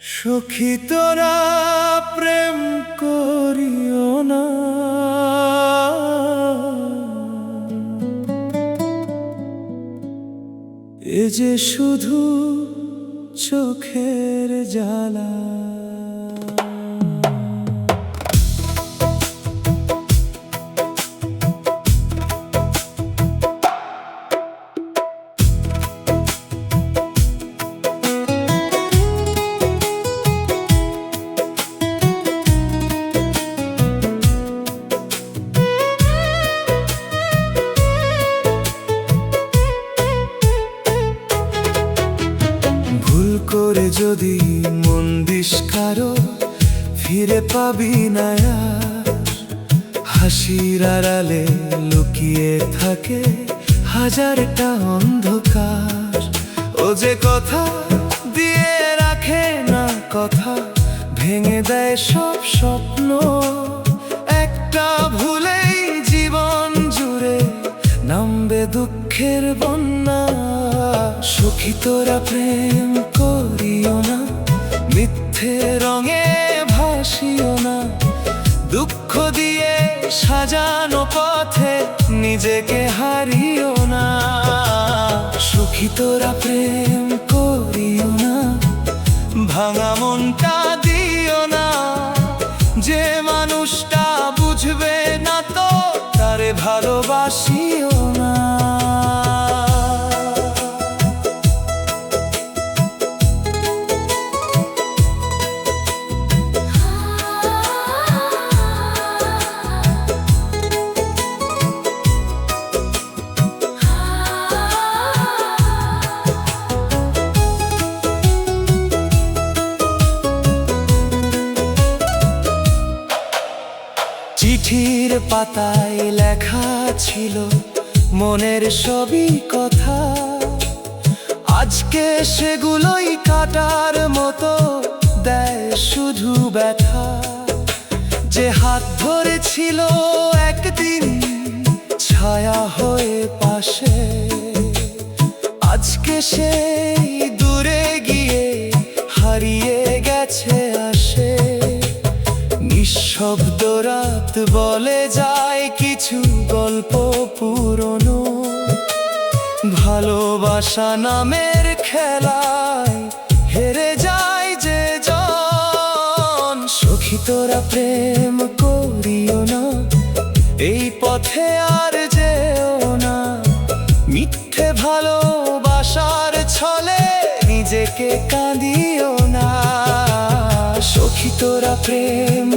সখী তোরা প্রেম করিও না, এ যে শুধু চোখের জ্বালা। ভুল করে যদি মন দিস কারো, ফিরে পাবি না আর। হাসির আড়ালে লুকিয়ে থাকে হাজারটা অন্ধকার। ও যে কথা দিয়ে রাখে না কথা, ভেঙে দেয় সব স্বপ্ন। একটা ভুলেই জীবন জুড়ে নামবে দুঃখের বন্যা। সখী তোরা প্রেম করিও না, মিথ্যে রঙে ভাসিও না। দুঃখ দিয়ে সাজানো পথে নিজেকে হারিও না। সখী তোরা প্রেম করিও না, ভাঙা মনটা দিও না। যে মানুষটা বুঝবে না তো তারে ভালোবাসিও না। চিঠির পাতায় লেখা ছিল মনের সবই কথা। আজকে সেগুলোই কাটার মতো দেয় শুধু ব্যথা। যে হাত ধরেছিল একদিন ছায়া হয়ে পাশে, আজকে সেই দূরে গিয়ে হারিয়ে গেছে আসে। নিঃশব্দ রাত বলে যায় কিছু গল্প পুরনো, ভালোবাসা নামের খেলায় হেরে যায় যে জন। সখী তোরা প্রেম করিও না, এই পথে আর যেও না। মিথ্যে ভালোবাসার ছলে নিজেকে কাঁদিও না। সখী তোরা প্রেম